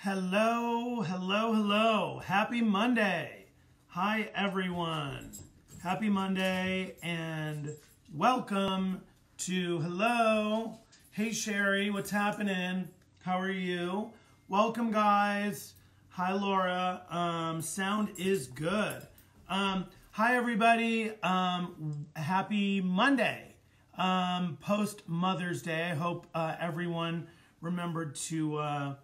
Hello, hello, hello. Happy Monday. Hi, everyone. Happy Monday and welcome to Hello. Hey, Sherry, what's happening? How are you? Welcome, guys. Hi, Laura. Sound is good. Hi, everybody. Happy Monday. Post Mother's Day. I hope everyone remembered to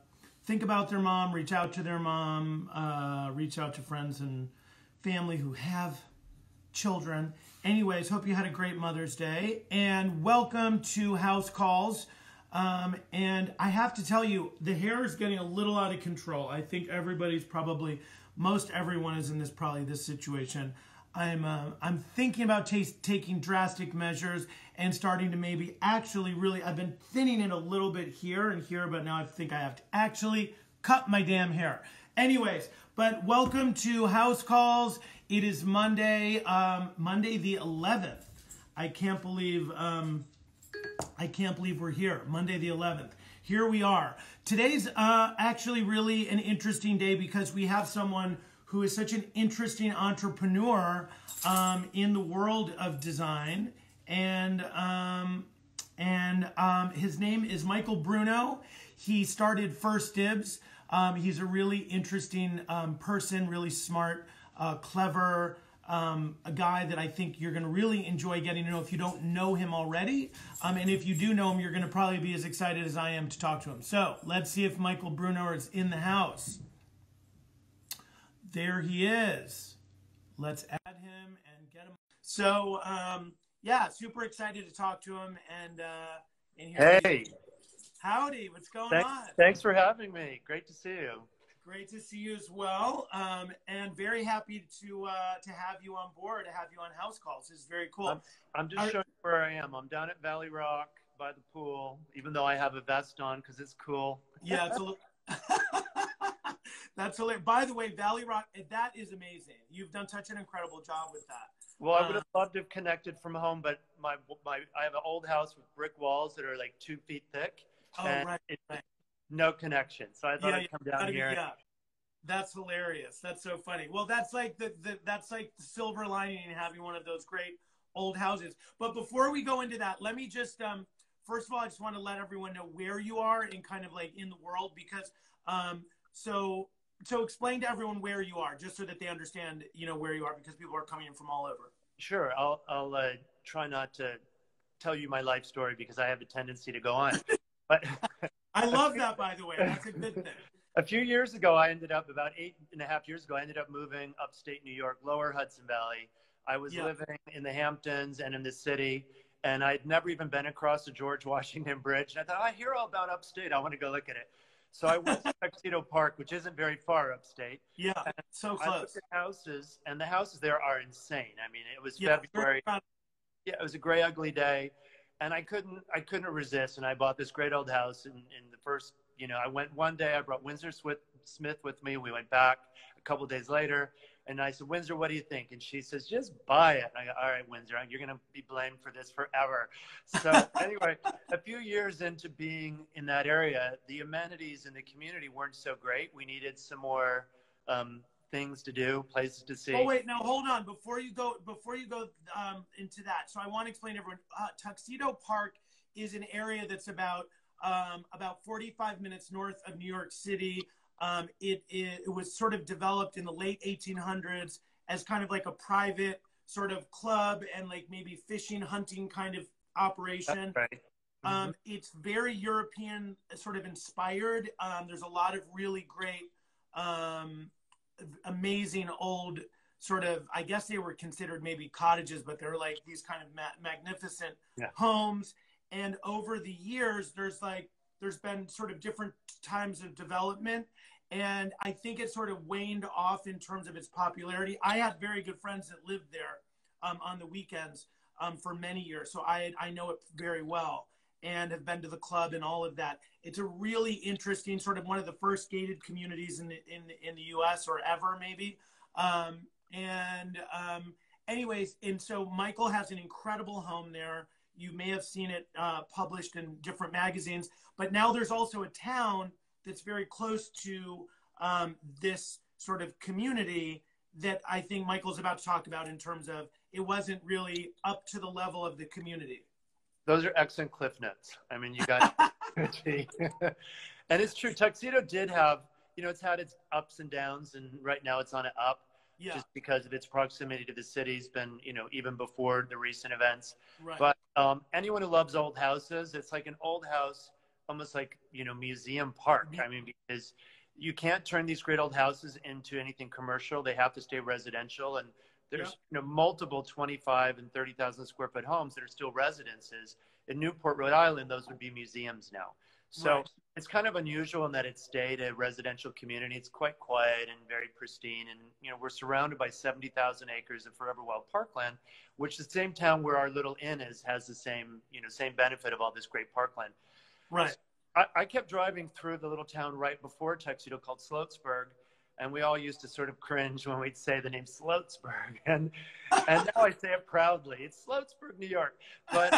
think about their mom, reach out to their mom, reach out to friends and family who have children. Anyways, hope you had a great Mother's Day. And welcome to House Calls. And I have to tell you, the hair is getting a little out of control. I think everybody's probably, most everyone is in this situation. I'm thinking about taking drastic measures and starting to maybe actually really, I've been thinning it a little bit here and here, but now I think I have to actually cut my damn hair. Anyways, but welcome to House Calls. It is Monday, Monday the 11th. I can't believe we're here. Monday the 11th. Here we are. Today's actually really an interesting day because we have someone who is such an interesting entrepreneur in the world of design. And his name is Michael Bruno. He started First Dibs. He's a really interesting person, really smart, clever, a guy that I think you're going to really enjoy getting to know if you don't know him already. And if you do know him, you're going to probably be as excited as I am to talk to him. So let's see if Michael Bruno is in the house. There he is. Let's add him and get him. So, yeah, super excited to talk to him. And here Hey. Howdy, what's going on? Thanks for having me. Great to see you. Great to see you as well. And very happy to have you on board, to have you on House Calls. This is very cool. I'm just showing you where I am. I'm down at Valley Rock by the pool, even though I have a vest on because it's cool. Yeah, it's a little... That's hilarious. By the way, Valley Rock, that is amazing. You've done such an incredible job with that. Well, I would have loved to have connected from home, but I have an old house with brick walls that are like 2 feet thick. Oh, and right. No connection. So I thought I'd come down here. Yeah. That's hilarious. That's so funny. Well, that's like that's like the silver lining in having one of those great old houses. But before we go into that, let me just first of all, I just want to let everyone know where you are and kind of like in the world because so explain to everyone where you are, just so that they understand, you know, where you are, because people are coming in from all over. Sure. I'll try not to tell you my life story because I have a tendency to go on. But I love that, by the way. That's a good thing. A few years ago, about 8.5 years ago, I ended up moving upstate New York, lower Hudson Valley. I was living in the Hamptons and in the city, and I'd never even been across the George Washington Bridge. And I thought, I hear all about upstate. I want to go look at it. So I went to Tuxedo Park, which isn't very far upstate. Yeah, so close. I looked at houses, and the houses there are insane. I mean, it was February. Yeah, it was a gray, ugly day, and I couldn't resist. And I bought this great old house. In the first, I went one day. I brought Windsor Smith with me. We went back a couple of days later, and I said, Windsor, what do you think? And she says, just buy it. And I go, all right, Windsor, you're going to be blamed for this forever. So anyway, a few years into being in that area, the amenities in the community weren't so great. We needed some more things to do, places to see. Oh wait, now hold on. Before you go into that, so I want to explain to everyone. Tuxedo Park is an area that's about 45 minutes north of New York City. It was sort of developed in the late 1800s as kind of like a private sort of club and like maybe fishing, hunting kind of operation. That's right. It's very European sort of inspired. There's a lot of really great, amazing old sort of, I guess they were considered maybe cottages, but they're like these kind of magnificent homes. And over the years, there's been sort of different times of development. And I think it sort of waned off in terms of its popularity. I had very good friends that lived there on the weekends for many years. So I know it very well and have been to the club and all of that. It's a really interesting sort of one of the first gated communities in the US or ever maybe. Anyways, and so Michael has an incredible home there. You may have seen it published in different magazines, but now there's also a town that's very close to this sort of community that I think Michael's about to talk about in terms of it wasn't really up to the level of the community. Those are excellent cliff notes. I mean, you got and it's true. Tuxedo did have, it's had its ups and downs, and right now it's on an up. Yeah. Just because of its proximity to the city's been, even before the recent events. Right. But anyone who loves old houses, it's like an old house, almost like, museum park. I mean, because you can't turn these great old houses into anything commercial. They have to stay residential. And there's multiple 25 and 30,000 square foot homes that are still residences. In Newport, Rhode Island, those would be museums now. So it's kind of unusual in that it stayed a residential community. It's quite quiet and very pristine. And, we're surrounded by 70,000 acres of Forever Wild parkland, which the same town where our little inn is has the same, same benefit of all this great parkland. Right. So I kept driving through the little town right before Tuxedo called Sloatsburg. And we all used to sort of cringe when we'd say the name Sloatsburg. And now I say it proudly. It's Sloatsburg, New York. But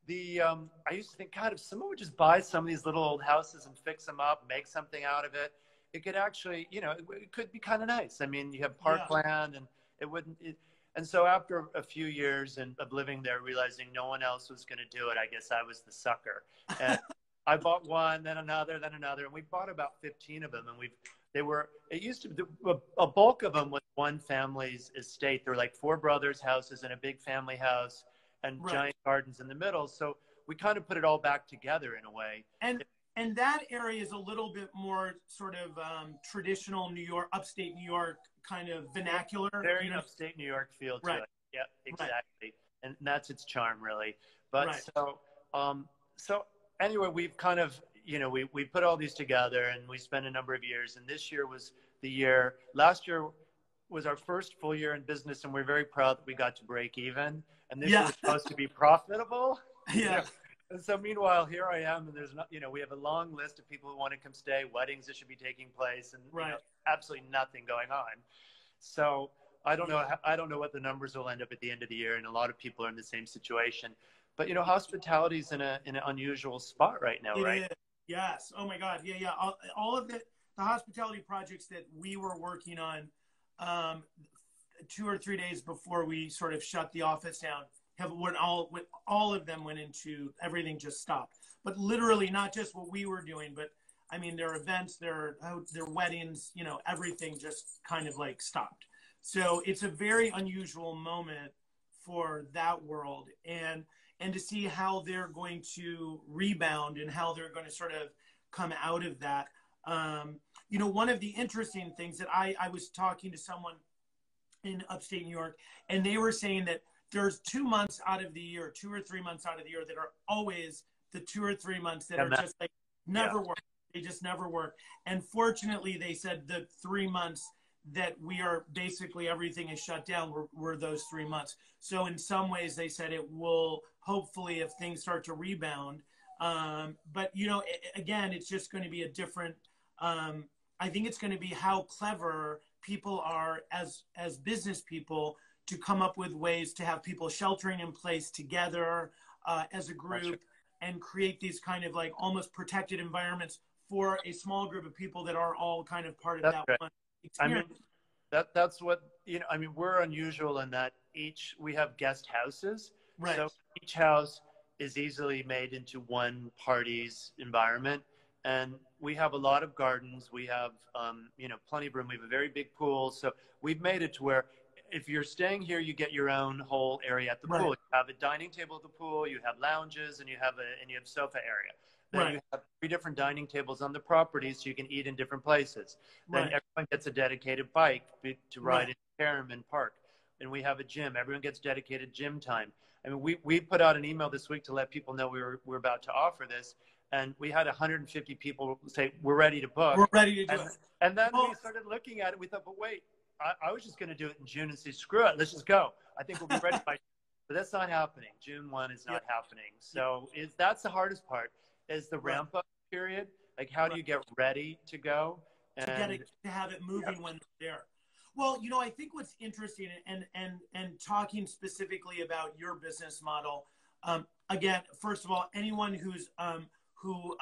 I used to think, God, if someone would just buy some of these little old houses and fix them up, make something out of it, it could actually, it could be kind of nice. I mean, you have parkland and it wouldn't. And so after a few years of living there, realizing no one else was going to do it, I guess I was the sucker. And I bought one, then another, and we bought about 15 of them. And it used to be, a bulk of them was one family's estate. There were like 4 brothers' houses and a big family house and giant gardens in the middle. So we kind of put it all back together in a way. And that area is a little bit more sort of traditional New York, upstate New York kind of vernacular. Very upstate New York feel to it. Yeah, exactly. Right. And that's its charm, really. But so anyway, we've kind of, we put all these together and we spent a number of years. And this year was the year. Last year was our first full year in business, and we're very proud that we got to break even. And this was supposed to be profitable. Yeah. And so meanwhile, here I am, and there's not, we have a long list of people who want to come stay, weddings that should be taking place, and absolutely nothing going on. So I don't know what the numbers will end up at the end of the year, and a lot of people are in the same situation. But hospitality is in an unusual spot right now, right? It is. Yes. Oh my God. Yeah. All of the hospitality projects that we were working on 2 or 3 days before we sort of shut the office down, all of them went into, everything just stopped. But literally not just what we were doing, but I mean, their events, their weddings, everything just kind of like stopped. So it's a very unusual moment for that world, and to see how they're going to rebound and how they're going to sort of come out of that. One of the interesting things that I was talking to someone in upstate New York, and they were saying that there's 2 months out of the year, 2 or 3 months out of the year that are always the 2 or 3 months that are just like never work. They just never work. And fortunately, they said the 3 months that we are basically everything is shut down were those 3 months. So in some ways, they said it will hopefully, if things start to rebound. But again, it's just going to be a different. I think it's going to be how clever people are as business people to come up with ways to have people sheltering in place together as a group and create these kind of like almost protected environments for a small group of people that are all kind of part of that one experience. I mean, that's what, we're unusual in that we have guest houses. Right. So each house is easily made into one party's environment. And we have a lot of gardens. We have, plenty of room. We have a very big pool. So we've made it to where if you're staying here, you get your own whole area at the pool. You have a dining table at the pool, you have lounges, and you have sofa area. Then you have 3 different dining tables on the property, so you can eat in different places. Then everyone gets a dedicated bike to ride in Harriman Park. And we have a gym. Everyone gets dedicated gym time. I mean, we put out an email this week to let people know we're about to offer this. And we had 150 people say, we're ready to book. We're ready to do it. And then we started looking at it. We thought, but wait, I was just going to do it in June and say, screw it, let's just go. I think we'll be ready by But that's not happening. June 1 is not happening. So that's the hardest part, is the ramp up period. Like, how do you get ready to go? And to have it moving when they're there. Well, I think what's interesting, and talking specifically about your business model, again, first of all, anyone who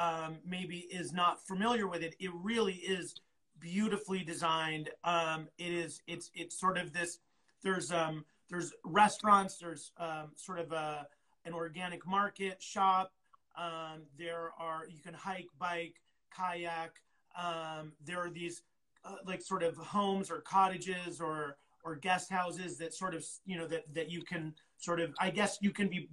maybe is not familiar with it, it really is beautifully designed. It's sort of this. There's restaurants. There's sort of an organic market shop. You can hike, bike, kayak. There are these like sort of homes or cottages or guest houses that sort of, that you can sort of, I guess you can be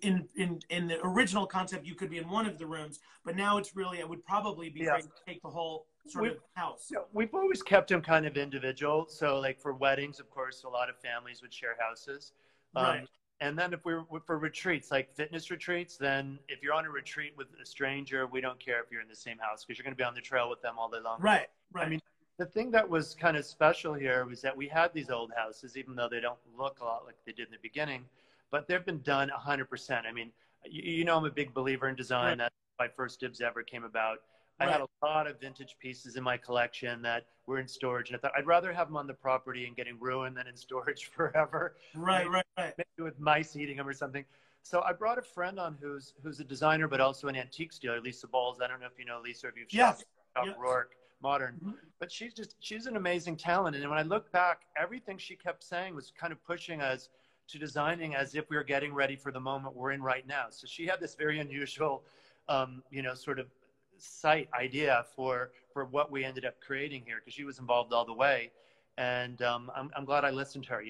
in the original concept, you could be in one of the rooms, but now it's really, it would probably be great to take the whole sort of house. We've always kept them kind of individual. So like for weddings, of course, a lot of families would share houses. Right. And then if we're for retreats, like fitness retreats, then if you're on a retreat with a stranger, we don't care if you're in the same house because you're going to be on the trail with them all day long. Right. Right. I mean, the thing that was kind of special here was that we had these old houses, even though they don't look a lot like they did in the beginning, but they've been done 100%. I mean, I'm a big believer in design. Right. That's why First Dibs ever came about. Right. I had a lot of vintage pieces in my collection that were in storage, and I thought I'd rather have them on the property and getting ruined than in storage forever. Right, right. Maybe with mice eating them or something. So I brought a friend on who's a designer, but also an antiques dealer, Lisa Bowles. I don't know if you know Lisa, or if you've shopped Rourke Modern, but she's an amazing talent. And when I look back, everything she kept saying was kind of pushing us to designing as if we were getting ready for the moment we're in right now. So she had this very unusual, sort of site idea for what we ended up creating here, because she was involved all the way. And I'm glad I listened to her.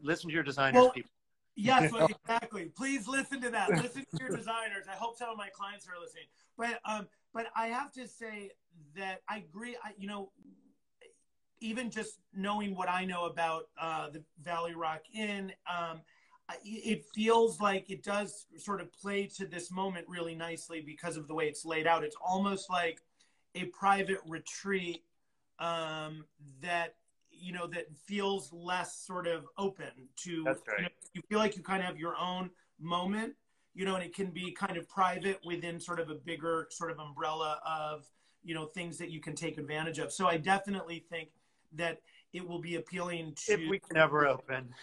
Listen to your designers, people. Yes, well, exactly. Please listen to that. Listen to your designers. I hope some of my clients are listening. But I have to say that I agree. Even just knowing what I know about the Valley Rock Inn, it feels like it does sort of play to this moment really nicely because of the way it's laid out. It's almost like a private retreat that feels less sort of open to. That's right. You feel like you kind of have your own moment, and it can be kind of private within sort of a bigger sort of umbrella of, things that you can take advantage of. So I definitely think that it will be appealing to. If we can ever open.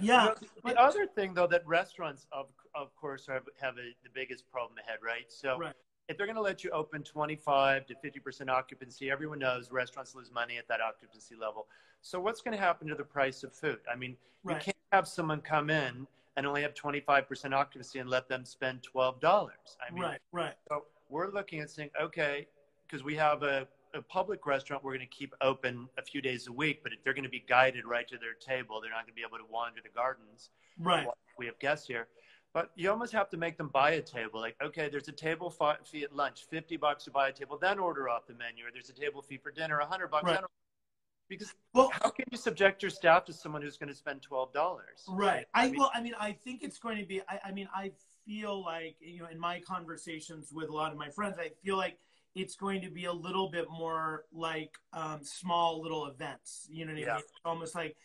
Yeah. The other thing, though, that restaurants, of course, have the biggest problem ahead, right? So if they're going to let you open 25 to 50% occupancy, everyone knows restaurants lose money at that occupancy level. So what's going to happen to the price of food? I mean, you can't have someone come in and only have 25% occupancy and let them spend $12. I mean, right. So we're looking at saying, okay, because we have a public restaurant, we're going to keep open a few days a week, but they're going to be guided right to their table. They're not going to be able to wander the gardens. Right. We have guests here. But you almost have to make them buy a table. Like, okay, there's a table fee at lunch, $50 to buy a table, then order off the menu. Or there's a table fee for dinner, $100. Right. Because how can you subject your staff to someone who's going to spend $12? Right. I think it's going to be, I feel like, in my conversations with a lot of my friends, I feel like it's going to be a little bit more like small little events. You know what I mean? It's almost like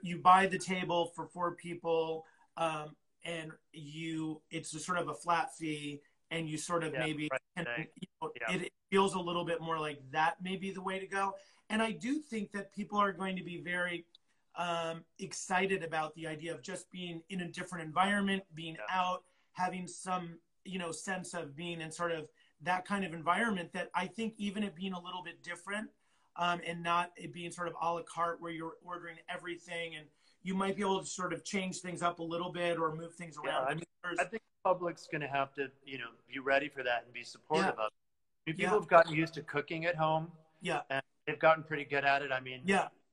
you buy the table for 4 people, and it's a sort of a flat fee, and you sort of it feels a little bit more like that may be the way to go. And I do think that people are going to be very excited about the idea of just being in a different environment, being out, having some, sense of being in sort of that kind of environment, that I think even it being a little bit different and not it being sort of a la carte where you're ordering everything, and you might be able to sort of change things up a little bit or move things around. I think the public's going to have to, be ready for that and be supportive of it. People have gotten used to cooking at home. Yeah. And they've gotten pretty good at it. I mean,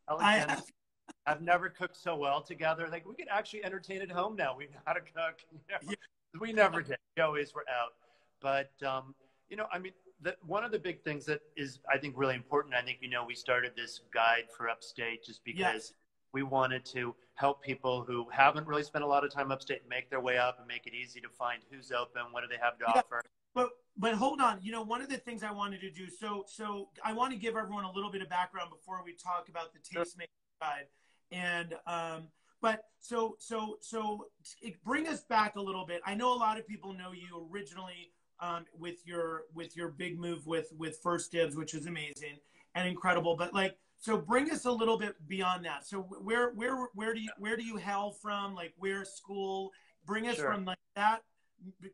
I've never cooked so well together. Like, we can actually entertain at home now. We know how to cook. We never did. We always were out. But, one of the big things that is, I think, really important, I think, we started this guide for upstate just because we wanted to help people who haven't really spent a lot of time upstate make their way up and make it easy to find who's open, what do they have to offer. But hold on, one of the things I wanted to do, so I want to give everyone a little bit of background before we talk about the tastemaker guide. And bring us back a little bit. I know a lot of people know you originally with your big move with First Dibs, which is amazing and incredible. But so bring us a little bit beyond that. So where do you hail from? Like, where's school? Bring us from like that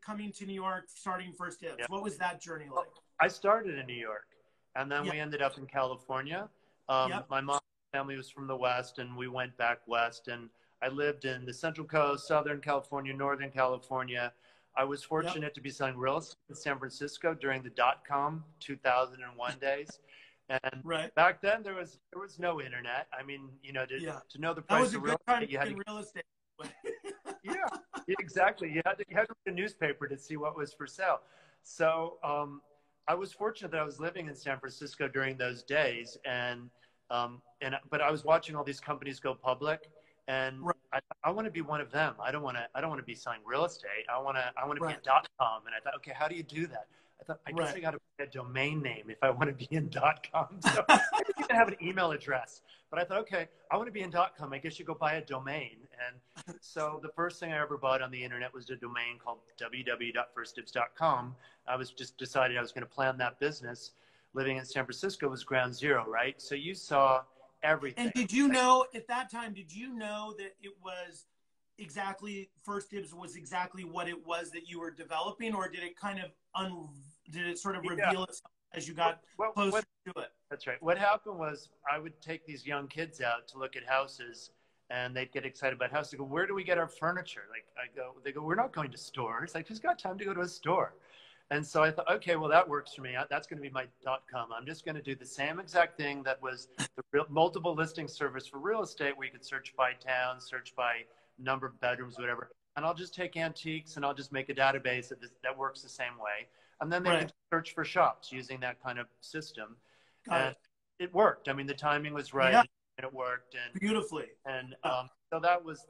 coming to New York, starting First Dibs? Yeah. What was that journey like? I started in New York, and then Yeah. we ended up in California. Yep. My mom's family was from the West, and we went back west. And I lived in the Central Coast, Southern California, Northern California. I was fortunate to be selling real estate in San Francisco during the dot-com 2001 days. And back then there was no internet. I mean, you know, to know the price of real estate, you had to real estate. yeah, exactly. You had to read a newspaper to see what was for sale. So I was fortunate that I was living in San Francisco during those days, but I was watching all these companies go public, and I want to be one of them. I don't want to be selling real estate. I want to be in .com. And I thought, okay, how do you do that? I thought, I guess I got to put a domain name if I want to be in .com. So I didn't even have an email address. But I thought, okay, I want to be in .com. I guess you go buy a domain. And so the first thing I ever bought on the internet was a domain called www.firstdibs.com. I was just decided I was going to plan that business. Living in San Francisco was ground zero, right? So you saw everything. And did you know at that time, did you know that it was exactly, First Dibs was exactly what it was that you were developing, or did it kind of did it sort of reveal itself as you got closer to it? That's right. What happened was I would take these young kids out to look at houses, and they'd get excited about houses. They go, where do we get our furniture? They go, we're not going to stores. Like, who's got time to go to a store? And so I thought, okay, well, that works for me. That's going to be my .com. I'm just going to do the same exact thing that was the multiple listing service for real estate, where you could search by town, search by number of bedrooms, whatever. And I'll just take antiques, and I'll just make a database that works the same way. And then they can search for shops using that kind of system. And it worked. I mean, the timing was right, and it worked. And beautifully. And so that was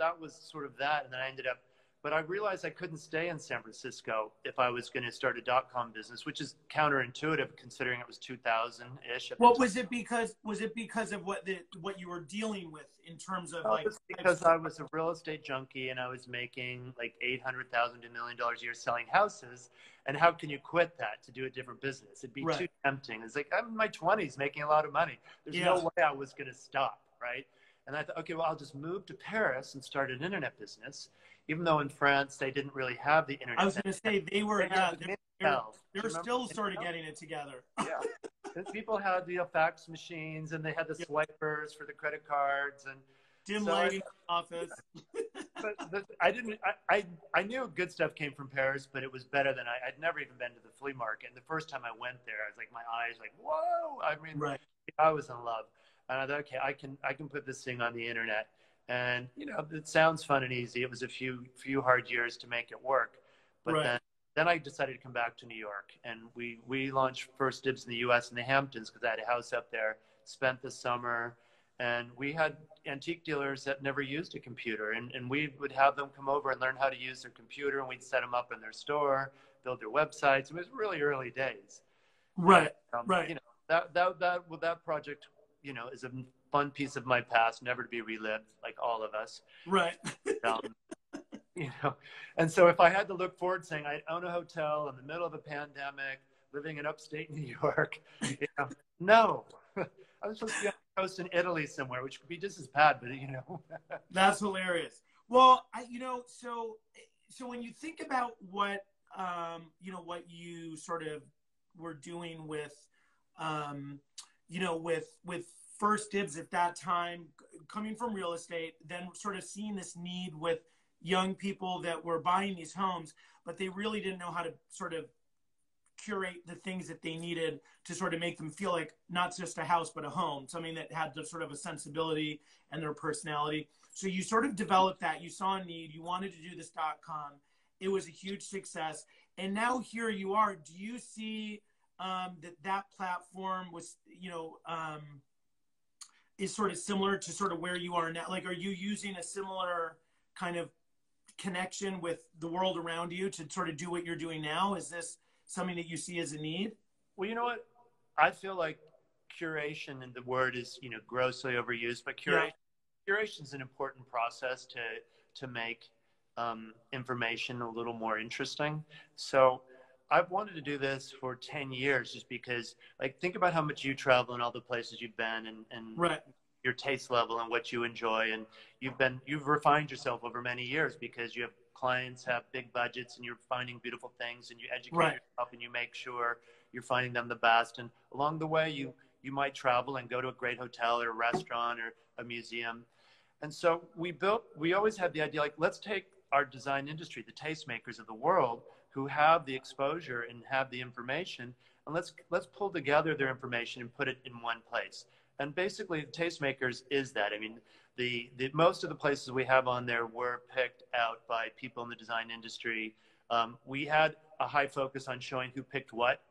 sort of that. And then I ended up, but I realized I couldn't stay in San Francisco if I was going to start a .com business, which is counterintuitive considering it was 2000-ish. What was it because of what you were dealing with in terms of It's because I was a real estate junkie and I was making like $800,000 to $1 million a year selling houses. And how can you quit that to do a different business? It'd be too tempting. It's like, I'm in my 20s making a lot of money. There's no way I was going to stop, right? And I thought, okay, well, I'll just move to Paris and start an internet business. Even though in France they didn't really have the internet. I was going to say they were still sort of getting it together. Yeah, people had the fax machines and they had the swipers for the credit cards and dim lighting office. But I knew good stuff came from Paris, but it was better than I'd never even been to the flea market. And the first time I went there, I was like, my eyes like, whoa! I mean, I was in love. And I thought, okay, I can put this thing on the internet. And, you know, it sounds fun and easy. It was a few hard years to make it work. But then I decided to come back to New York. And we launched First Dibs in the U.S. in the Hamptons because I had a house up there, spent the summer. And we had antique dealers that never used a computer. And we would have them come over and learn how to use their computer. And we'd set them up in their store, build their websites. It was really early days. Right, You know, that project, you know, is a fun piece of my past, never to be relived, like all of us. Right. You know, and so if I had to look forward, saying I own a hotel in the middle of a pandemic, living in upstate New York, you know, no, I was supposed to be on the coast in Italy somewhere, which could be just as bad, but you know. That's hilarious. Well, you know, so when you think about what, you know, what you sort of were doing with, you know, with First Dibs at that time, coming from real estate, then sort of seeing this need with young people that were buying these homes, but they really didn't know how to sort of curate the things that they needed to sort of make them feel like not just a house, but a home, something that had the sort of a sensibility and their personality. So you sort of developed that. You saw a need. You wanted to do this .com. It was a huge success. And now here you are. Do you see that platform was, you know, is sort of similar to sort of where you are now? Like, are you using a similar kind of connection with the world around you to sort of do what you're doing now? Is this something that you see as a need? Well, you know what? I feel like curation, and the word is, you know, grossly overused, but curation is an important process to make information a little more interesting. So I've wanted to do this for 10 years just because, like, think about how much you travel and all the places you've been and your taste level and what you enjoy. And you've refined yourself over many years because you have clients have big budgets and you're finding beautiful things and you educate Right. yourself and you make sure you're finding them the best. And along the way, you might travel and go to a great hotel or a restaurant or a museum. And so we always had the idea, like, let's take our design industry, the tastemakers of the world who have the exposure and have the information, and let's pull together their information and put it in one place. And basically, the tastemakers is that. I mean, the most of the places we have on there were picked out by people in the design industry. We had a high focus on showing who picked what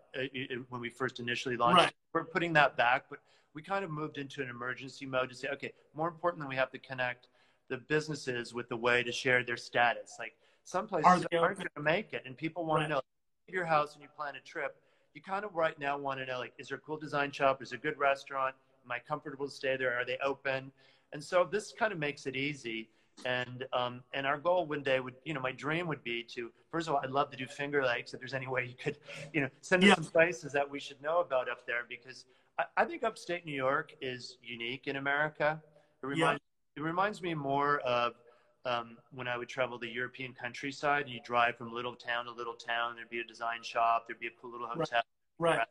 when we first initially launched. Right. We're putting that back, but we kind of moved into an emergency mode to say, okay, more important than we have to connect the businesses with the way to share their status. Like, some places aren't going to make it, and people want to know, leave your house and you plan a trip. You kind of right now want to know, like, is there a cool design shop? Is there a good restaurant? Am I comfortable to stay there? Are they open? And so this kind of makes it easy. And our goal one day would, my dream would be to, first of all, I'd love to do Finger Lakes. If there's any way you could, send us some places that we should know about up there, because I think upstate New York is unique in America. It reminds me more of when I would travel the European countryside and you drive from little town to little town, there'd be a design shop, there'd be a cool little hotel, restaurant.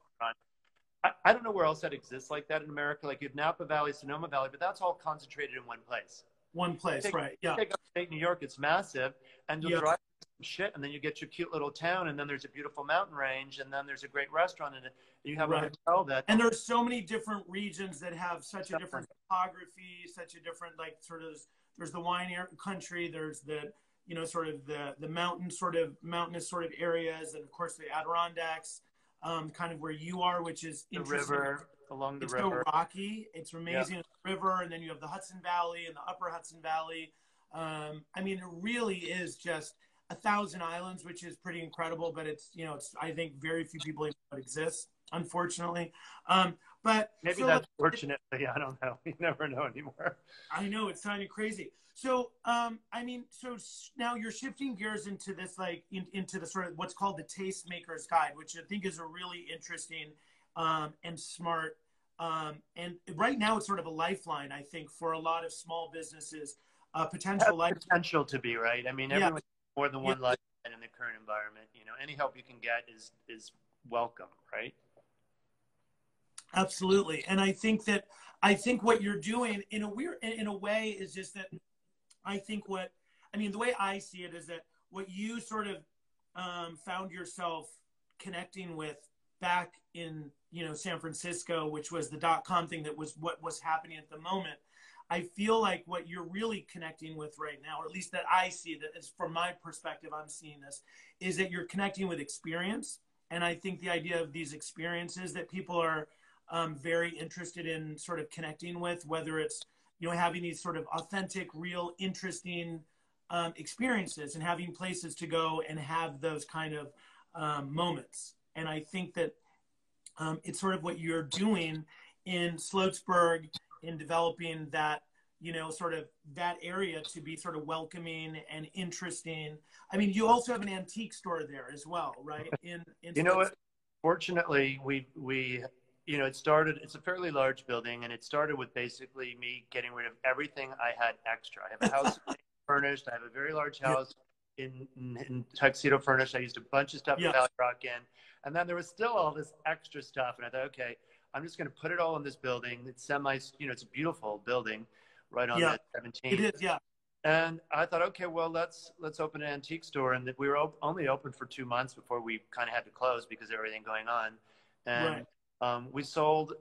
I don't know where else that exists like that in America. Like, you have Napa Valley, Sonoma Valley, but that's all concentrated in one place. One place, right? Yeah. Take upstate New York, it's massive, and you'll drive some shit, and then you get your cute little town, and then there's a beautiful mountain range, and then there's a great restaurant in it. You have a hotel that. And there's so many different regions that have such a different topography, such a different, like, sort of. There's the wine country. There's the, sort of the mountainous sort of areas, and of course the Adirondacks, kind of where you are, which is the river, along the river. It's so rocky. It's amazing. The river, and then you have the Hudson Valley and the Upper Hudson Valley. I mean, it really is just 1,000 islands, which is pretty incredible. But it's I think very few people even know it exists, unfortunately. But maybe that's fortunately, I don't know. You never know anymore. I know, it's kind of crazy. So, so now you're shifting gears into this, like, into the sort of what's called the Tastemakers Guide, which I think is a really interesting and smart. And right now, it's sort of a lifeline, I think, for a lot of small businesses. Potential to be, right. I mean, everyone more than one lifeline in the current environment. Any help you can get is welcome, right? Absolutely. And I think what you're doing in a way is just that the way I see it is that what you sort of found yourself connecting with back in, San Francisco, which was the .com thing, that was what was happening at the moment. I feel like what you're really connecting with right now, or at least that I see, that is from my perspective, I'm seeing this, is that you're connecting with experience. And I think the idea of these experiences that people are very interested in sort of connecting with, whether it's, having these sort of authentic, real, interesting experiences and having places to go and have those kind of moments. And I think that it's sort of what you're doing in Sloatsburg in developing that, sort of that area to be sort of welcoming and interesting. I mean, you also have an antique store there as well, right? In what? Fortunately, we it's a fairly large building, and it started with basically me getting rid of everything I had extra. I have a house furnished. I have a very large house in Tuxedo furnished. I used a bunch of stuff in Valley Rock in. And then there was still all this extra stuff. And I thought, okay, I'm just going to put it all in this building. It's it's a beautiful building right on that 17. It is, yeah. And I thought, okay, well, let's open an antique store. And we were only open for 2 months before we kind of had to close because of everything going on. And we sold,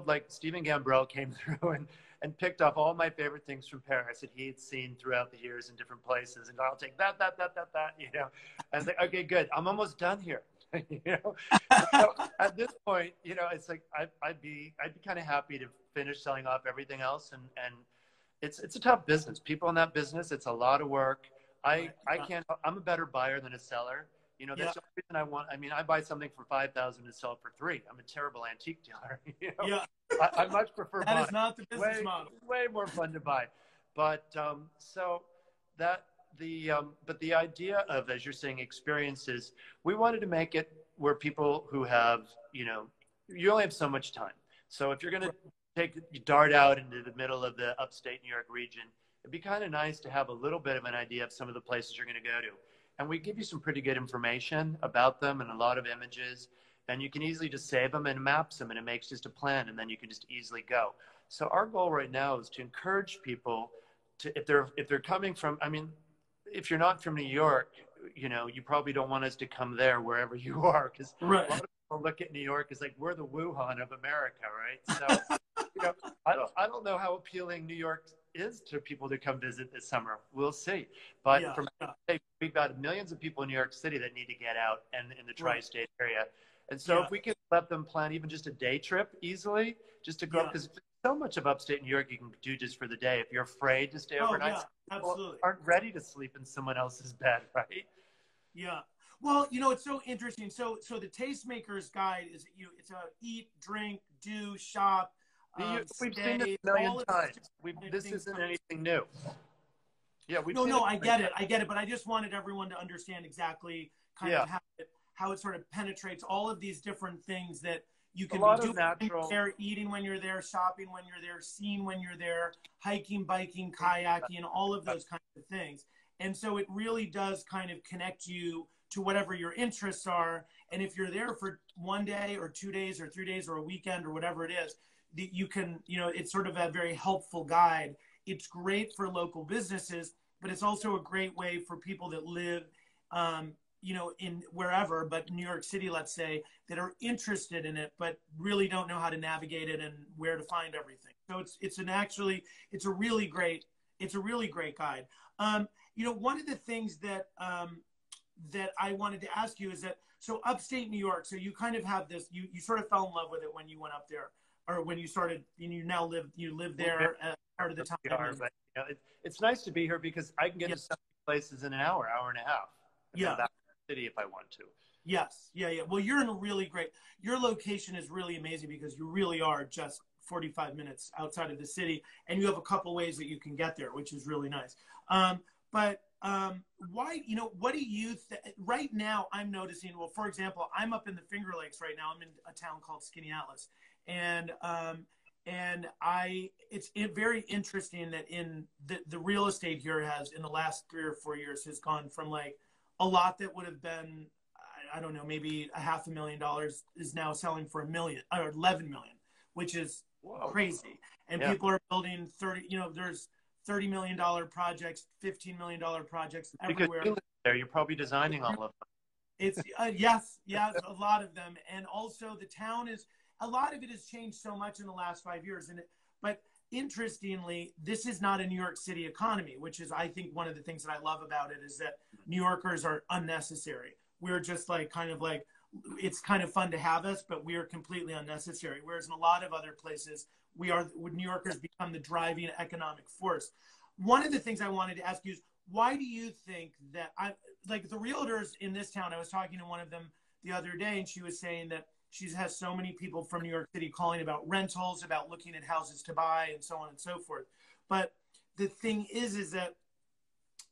like Stephen Gambrell came through and picked up all my favorite things from Paris that he had seen throughout the years in different places. And I'll take that. And I was like, okay, good. I'm almost done here. So at this point, it's like I'd be kind of happy to finish selling off everything else, and it's a tough business. People in that business, it's a lot of work. I'm a better buyer than a seller. That's the reason I buy something for $5,000 to sell it for $3,000. I'm a terrible antique dealer. I much prefer buying. That is not the business model. Way more fun to buy. But but the idea of, as you're saying, experiences, we wanted to make it where people who have, you only have so much time. So if you're going to dart out into the middle of the upstate New York region, it'd be kind of nice to have a little bit of an idea of some of the places you're going to go to. And we give you some pretty good information about them and a lot of images. And you can easily just save them and maps them, and it makes just a plan, and then you can just easily go. So our goal right now is to encourage people to, if they're coming from, I mean, if you're not from New York, you know, you probably don't want us to come there wherever you are, because a lot of people look at New York as like we're the Wuhan of America, right? So, you know, I don't know how appealing New York is to people to come visit this summer. We'll see. But we've got millions of people in New York City that need to get out and in the tri-state area. And so if we can let them plan even just a day trip easily, just to go up, because so much of upstate New York you can do just for the day. If you're afraid to stay overnight, people aren't ready to sleep in someone else's bed, right? Yeah. Well, you know, it's so interesting. So the Tastemakers Guide is, you know, it's a eat, drink, do, shop. We've seen it a million times. This isn't anything new. Yeah, I get it. But I just wanted everyone to understand exactly kind of how it sort of penetrates all of these different things that you can be doing there, eating when you're there, shopping when you're there, seeing when you're there, hiking, biking, kayaking, and all of those kinds of things. And so it really does kind of connect you to whatever your interests are. And if you're there for 1 day or 2 days or 3 days or a weekend or whatever it is, you can, you know, it's sort of a very helpful guide. It's great for local businesses, but it's also a great way for people that live, you know, in wherever, but New York City, let's say, that are interested in it, but really don't know how to navigate it and where to find everything. So it's a really great guide. You know, one of the things that that I wanted to ask you is that, so upstate New York, so you kind of have this, you sort of fell in love with it when you went up there, or when you started, and you live there part of the time. But, you know, it's nice to be here because I can get to some places in an hour and a half. Back to the city if I want to. Yes. Well, you're in your location is really amazing because you really are just 45 minutes outside of the city, and you have a couple ways that you can get there, which is really nice. But why, you know, what do you right now I'm noticing, well, for example, I'm up in the Finger Lakes right now. I'm in a town called Skinny Atlas, and it's very interesting that in the real estate here has, in the last 3 or 4 years, has gone from like a lot that would have been, I don't know, maybe $500,000 is now selling for $1 million or 11 million, which is crazy. And people are building 30, you know, there's $30 million projects, $15 million projects everywhere. Because you live there, you're probably designing all of them. It's yes, a lot of them. And also the town is, a lot of it has changed so much in the last 5 years. But interestingly, this is not a New York City economy, which is, I think, one of the things that I love about it is that New Yorkers are unnecessary. We're just like, kind of like, it's kind of fun to have us, but we are completely unnecessary. Whereas in a lot of other places, New Yorkers become the driving economic force. One of the things I wanted to ask you is, why do you think that like the realtors in this town, I was talking to one of them the other day, and she was saying that she has so many people from New York City calling about rentals, about looking at houses to buy, and so on and so forth. But the thing is that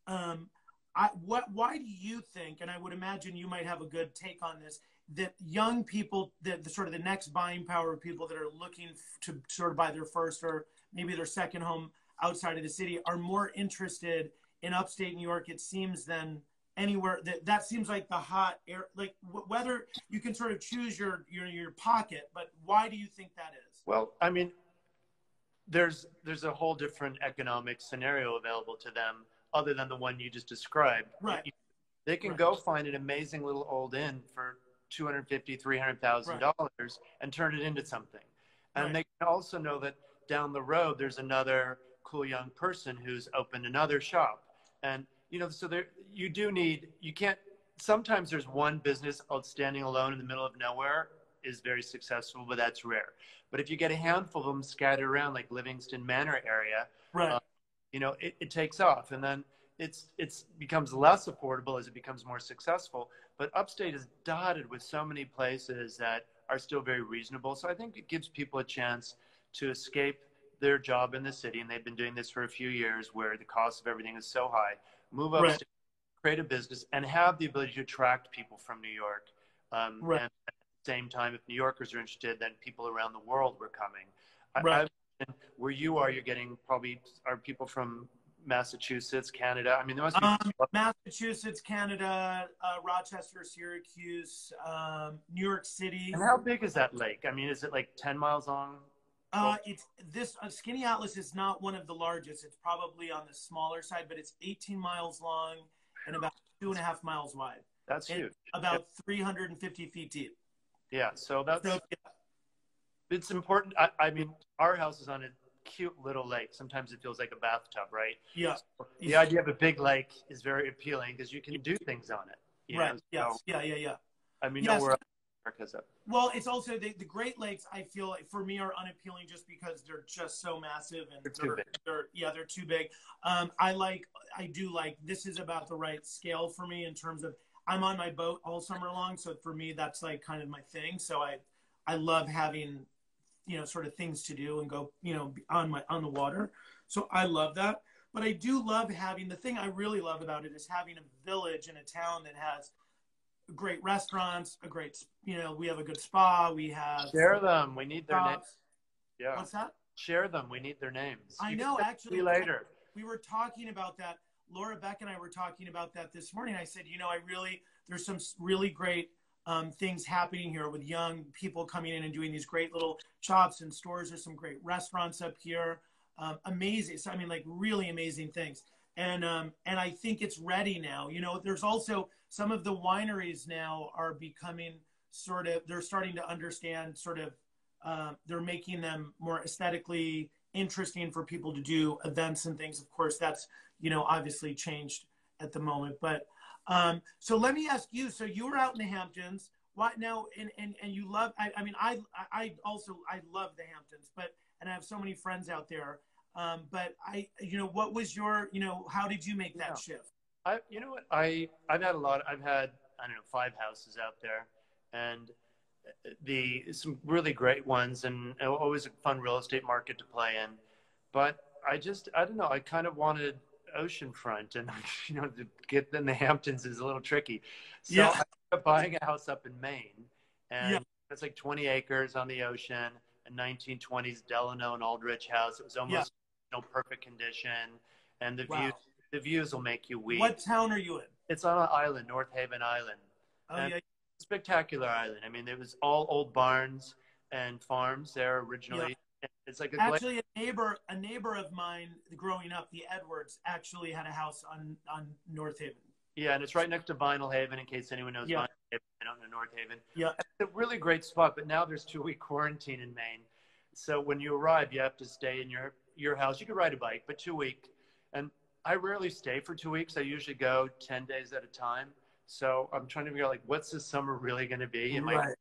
why do you think, and I would imagine you might have a good take on this, that young people, the sort of the next buying power of people that are looking to sort of buy their first or maybe their second home outside of the city are more interested in upstate New York, it seems, than anywhere? That seems like the hot air, like whether you can sort of choose your pocket, but why do you think that is? Well, I mean, there's a whole different economic scenario available to them other than the one you just described. Right. They can go find an amazing little old inn for $250,000, $300,000 and turn it into something. And they can also know that down the road, there's another cool young person who's opened another shop. And, you know, so you can't, sometimes there's one business standing alone in the middle of nowhere is very successful, but that's rare. But if you get a handful of them scattered around, like Livingston Manor area, you know, it takes off. And then it's becomes less affordable as it becomes more successful. But upstate is dotted with so many places that are still very reasonable. So I think it gives people a chance to escape their job in the city, and they've been doing this for a few years where the cost of everything is so high, move upstate, create a business, and have the ability to attract people from New York. And at the same time, if New Yorkers are interested, then people around the world were coming. Where you are, you're getting probably are people from Massachusetts, Canada. I mean, there must be. Massachusetts, Canada, Rochester, Syracuse, New York City. And how big is that lake? I mean, is it like 10 miles long? It's this Skinny Atlas is not one of the largest. It's probably on the smaller side, but it's 18 miles long and about 2.5 miles wide. That's huge. About 350 feet deep. Yeah, so that's yeah. It's important. I mean, our house is on a cute little lake. Sometimes it feels like a bathtub, right? Yeah. So the idea of a big lake is very appealing because you can do things on it. Right. Yes. So, yeah. I mean, nowhere else in America is it. Well, it's also the Great Lakes. I feel like for me are unappealing just because they're just so massive and they're too big. I do like this is about the right scale for me in terms of I'm on my boat all summer long, so for me that's like kind of my thing. So I love having sort of things to do and go on the water. So I love that. But I do love having the thing I really love about it is having a village in a town that has great restaurants, a great, we have a good spa. We have share them. We need their names. Yeah. What's that? Share them. We need their names. I know. Actually, later. We were talking about that. Laura, Beck, and I were talking about that this morning. I said, there's some really great things happening here with young people coming in and doing these great little shops and stores. There's some great restaurants up here. Amazing. So, I mean, like really amazing things. And I think it's ready now. There's also some of the wineries now are becoming they're starting to understand they're making them more aesthetically interesting for people to do events and things. Of course, that's, obviously changed at the moment. But so let me ask you, so you were out in the Hamptons. What now? And you love, I love the Hamptons, and I have so many friends out there. But what was your, how did you make that shift? I've had I've had, 5 houses out there, and some really great ones, and always a fun real estate market to play in. But I don't know, I kind of wanted oceanfront, and to get in the Hamptons is a little tricky. So I ended up buying a house up in Maine, and it's like 20 acres on the ocean, a 1920s Delano and Aldrich house. It was almost perfect condition, and the views will make you weep. What town are you in? It's on an island, North Haven Island. Spectacular island. I mean, it was all old barns and farms there originally. It's like actually a neighbor of mine growing up, the Edwards, actually had a house on North Haven. Yeah, and it's right next to Vinyl Haven, in case anyone knows Vinyl Haven, out in North Haven. Yeah, it's a really great spot. But now there's 2-week quarantine in Maine, so when you arrive, you have to stay in your house. You could ride a bike, but 2 week. And I rarely stay for 2 weeks. I usually go 10 days at a time. So I'm trying to figure out, like, what's this summer really going to be? Am I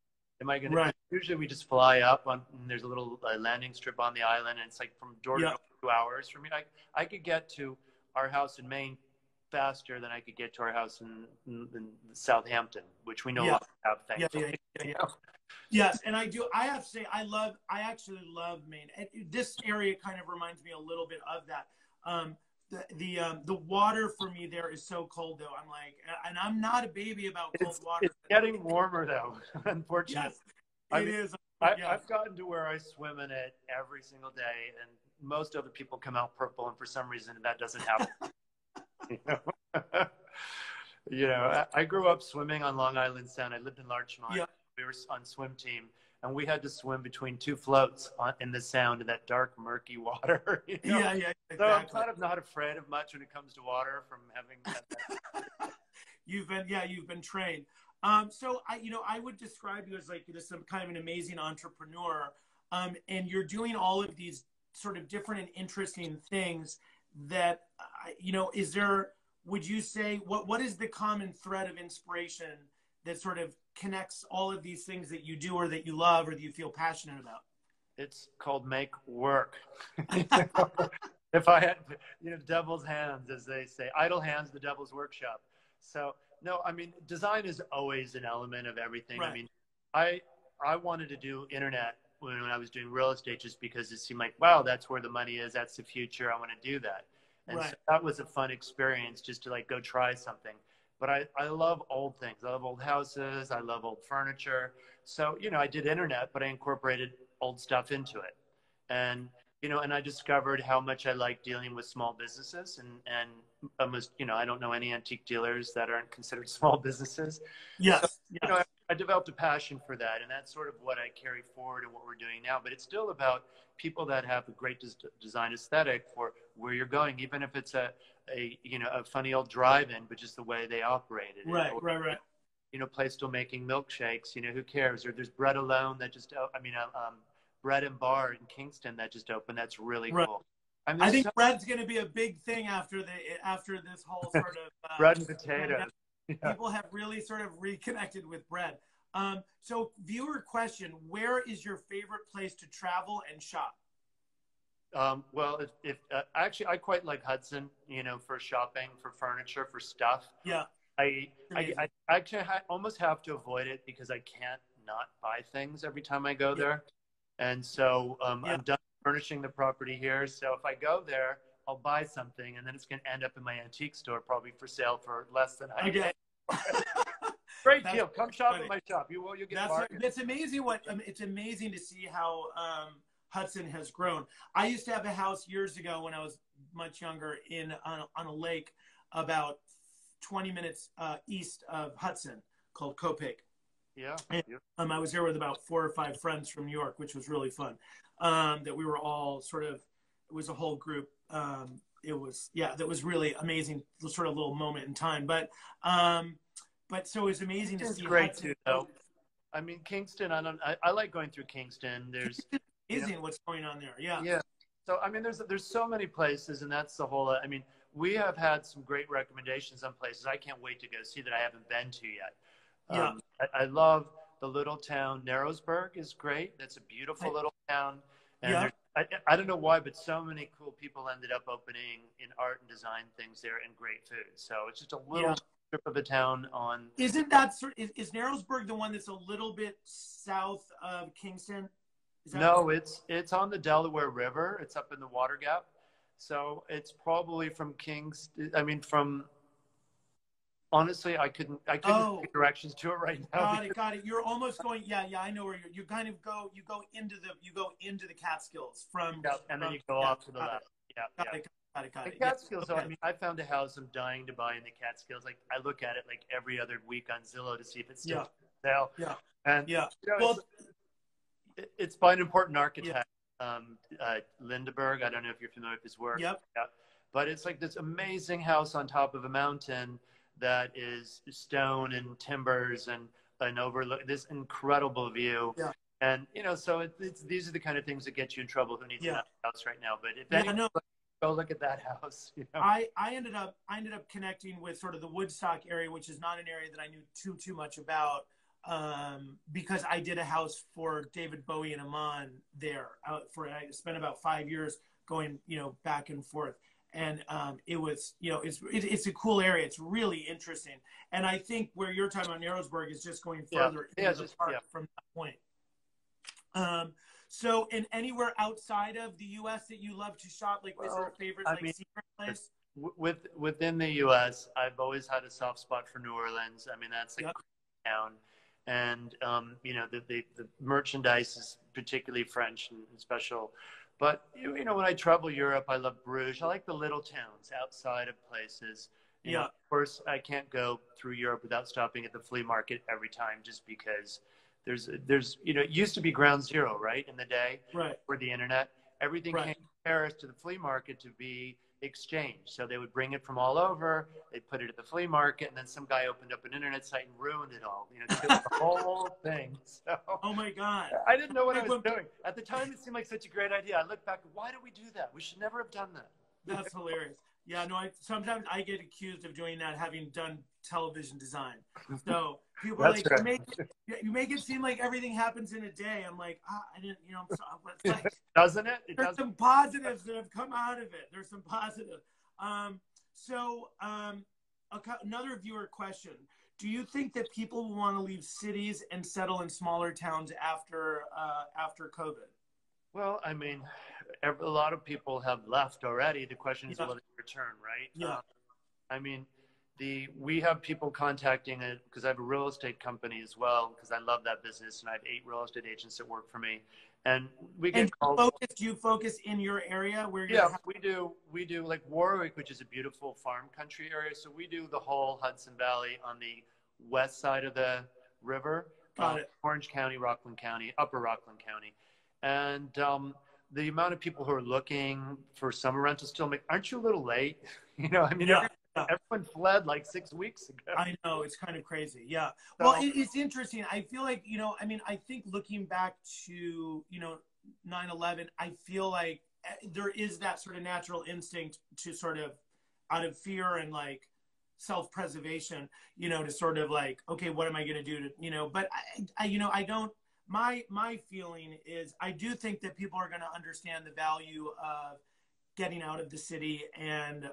going to? Usually we just fly up and there's a little landing strip on the island, and it's like from door to door 2 hours for me. I could get to our house in Maine faster than I could get to our house in Southampton, which we no longer have, thankfully. Yes, and I do. I have to say, I actually love Maine. This area kind of reminds me a little bit of that. The water for me there is so cold, though. I'm like, and I'm not a baby about cold water. It's getting warmer, though, unfortunately. Yes, it is. I've gotten to where I swim in it every single day, and most other people come out purple, and for some reason that doesn't happen. I grew up swimming on Long Island Sound. I lived in Larchmont. Yeah. We were on swim team, and we had to swim between 2 floats in the Sound in that dark, murky water. Yeah, exactly. So I'm kind of not afraid of much when it comes to water from having You've been trained. So I would describe you as like some kind of an amazing entrepreneur. And you're doing all of these sort of different and interesting things that, would you say, what is the common thread of inspiration that sort of connects all of these things that you do or that you love or that you feel passionate about? It's called make work. If I had, devil's hands, as they say, idle hands, the devil's workshop. So no, I mean, design is always an element of everything. Right. I mean, I wanted to do internet when I was doing real estate, just because it seemed like, wow, that's where the money is. That's the future. I want to do that. And so that was a fun experience, just to like go try something. But I love old things. I love old houses. I love old furniture. So, I did internet, but I incorporated old stuff into it. And you know, and I discovered how much I like dealing with small businesses, and almost, you know, I don't know any antique dealers that aren't considered small businesses. So, Yes. you know, I developed a passion for that, and that's sort of what I carry forward in what we're doing now. But it's still about people that have a great design aesthetic for where you're going, even if it's a you know, a funny old drive-in, but just the way they operate it. Right. Or, Right. you know, place still making milkshakes, you know, who cares? Or there's Bread Alone that just, Bread and Bar in Kingston that just opened. That's really Right. cool. I, mean, I think bread's going to be a big thing after this whole sort of bread and potatoes. People have really sort of reconnected with bread. So viewer question, where is your favorite place to travel and shop? Well, if actually, I quite like Hudson, you know, for shopping, for furniture, for stuff. Yeah. I actually almost have to avoid it because I can't not buy things every time I go there. And so I'm done furnishing the property here. So if I go there, I'll buy something, and then it's going to end up in my antique store, probably for sale for less than I get. Great deal. Come shop at my shop. You'll get bargains. It's amazing it's amazing to see how Hudson has grown. I used to have a house years ago when I was much younger on a lake about 20 minutes east of Hudson called Copake. Yeah. And, I was there with about 4 or 5 friends from New York, which was really fun. That we were all sort of, it was a whole group. It was, that was really amazing, sort of little moment in time. But so it was amazing to see. It's great too, though. I mean, Kingston, I like going through Kingston. There's amazing what's going on there. Yeah. Yeah. So, I mean, there's so many places, and that's the whole, I mean, we have had some great recommendations on places I can't wait to go see that I haven't been to yet. I love the little town. Narrowsburg is great. That's a beautiful little town. And I don't know why, but so many cool people ended up opening in art and design things there, and great food. So it's just a little strip of a town on. Isn't that, is Narrowsburg the one that's a little bit south of Kingston? No, it's on the Delaware River. It's up in the Water Gap. So it's probably from honestly, I couldn't get directions to it right now. Got it. You're almost going. Yeah. I know where you kind of go. You go into the Catskills from. Yeah, and then you go off to the left. Got it. The Catskills. Okay. I mean, I found a house I'm dying to buy in the Catskills. Like, I look at it like every other week on Zillow to see if it's still for sale. Yeah. And yeah. You know, it's by an important architect, Lindeberg. I don't know if you're familiar with his work. Yep. Yeah. But it's like this amazing house on top of a mountain that is stone and timbers and overlook this incredible view. Yeah. And, you know, so these are the kind of things that get you in trouble. Who needs that house right now? But if go look at that house. You know? I ended up connecting with sort of the Woodstock area, which is not an area that I knew too much about, because I did a house for David Bowie and Iman there. I spent about 5 years going, you know, back and forth. And it was, you know, it's a cool area. It's really interesting. And I think where you're talking about Narrowsburg is just going further into the park from that point. So, in anywhere outside of the U.S. that you love to shop, like, is there a favorite secret place? Within the U.S., I've always had a soft spot for New Orleans. I mean, that's a town. And, you know, the merchandise is particularly French and special. But, you know, when I travel Europe, I love Bruges. I like the little towns outside of places. You know, of course, I can't go through Europe without stopping at the flea market every time, just because there's you know, it used to be ground zero, right, in the day for the internet. Everything came from Paris to the flea market to be exchanged. So they would bring it from all over, they'd put it at the flea market, and then some guy opened up an internet site and ruined it all. You know, killed the whole thing. So, oh my God. I didn't know what I was doing. At the time, it seemed like such a great idea. I look back, why did we do that? We should never have done that. That's hilarious. Yeah, no, sometimes I get accused of doing that, having done television design. So people are like, you make it seem like everything happens in a day. I'm like, I didn't, you know, it's like, doesn't it? There's some positives that have come out of it. There's some positives. Another viewer question. Do you think that people will want to leave cities and settle in smaller towns after COVID? Well, I mean, a lot of people have left already. The question is, will they return, right? Yeah. I mean, we have people contacting it because I have a real estate company as well, because I love that business, and I have 8 real estate agents that work for me, and we get calls. Do you focus in your area where you're? Yeah, we do like Warwick, which is a beautiful farm country area. So we do the whole Hudson Valley on the west side of the river. Got it. Orange County, Rockland County, Upper Rockland County, and the amount of people who are looking for summer rentals still make. Aren't you a little late? You know, I mean, Yeah. everyone fled like 6 weeks ago. I know, it's kind of crazy. Yeah. So, Well, it's interesting. I feel like, I mean, I think looking back to, 9/11, I feel like there is that sort of natural instinct to sort of, out of fear and like self-preservation, to sort of like, okay, what am I going to do to, but I don't, my feeling is I do think that people are going to understand the value of getting out of the city and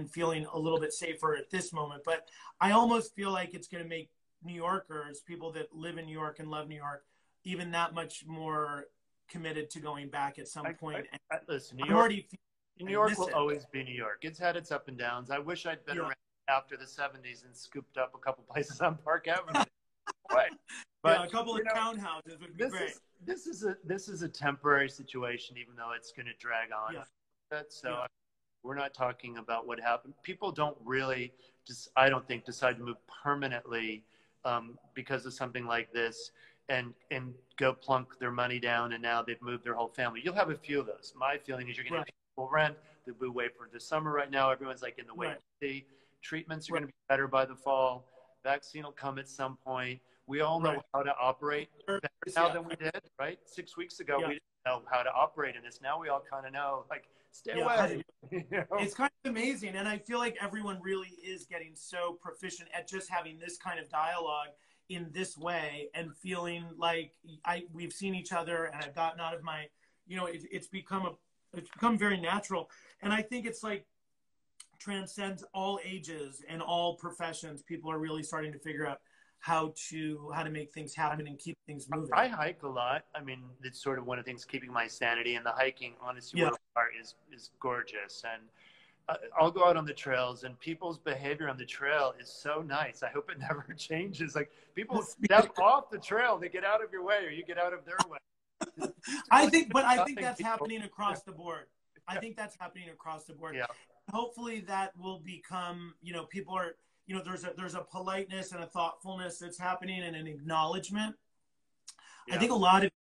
feeling a little bit safer at this moment. But I almost feel like it's going to make New Yorkers, people that live in New York and love New York, even that much more committed to going back at some point. Listen, New York will always be New York. It's had its up and downs. I wish I'd been around after the 70s and scooped up a couple places on Park Avenue. But a couple of townhouses would be great. This is a temporary situation, even though it's going to drag on. Yeah. So we're not talking about what happened. People don't really, I don't think, decide to move permanently because of something like this and go plunk their money down, and now they've moved their whole family. You'll have a few of those. My feeling is you're going to have people rent. They'll wait for the summer right now. Everyone's like in the wait to see. Treatments are going to be better by the fall. Vaccine will come at some point. We all know how to operate better now than we did, right? 6 weeks ago, we didn't know how to operate in this. Now we all kind of know, like, stay away. It's kind of amazing. And I feel like everyone really is getting so proficient at just having this kind of dialogue in this way and feeling like we've seen each other and I've gotten out of my, it's become very natural. And I think it's like transcends all ages and all professions. People are really starting to figure out how to make things happen and keep things moving. I hike a lot. I mean, it's sort of one of the things keeping my sanity, and the hiking, honestly, is gorgeous. And I'll go out on the trails, and people's behavior on the trail is so nice. I hope it never changes. Like, people step off the trail, they get out of your way, or you get out of their way. I think that's happening across the board. I think that's happening across the board. Yeah. Hopefully that will become, people are, there's a politeness and a thoughtfulness that's happening and an acknowledgement. Yeah. I think a lot of,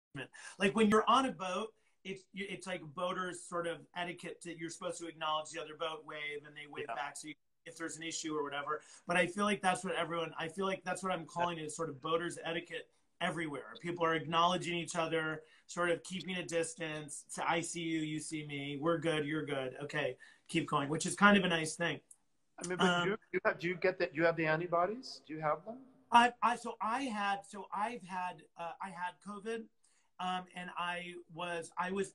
like when you're on a boat, it's like boaters sort of etiquette that you're supposed to acknowledge the other boat, wave, and they wave back. So if there's an issue or whatever, but I feel like that's what I'm calling it, sort of boaters etiquette everywhere. People are acknowledging each other, sort of keeping a distance. So I see you, you see me. We're good, you're good. Okay, keep going, which is kind of a nice thing. I mean, but do you get that? You have the antibodies? Do you have them? I had COVID, and I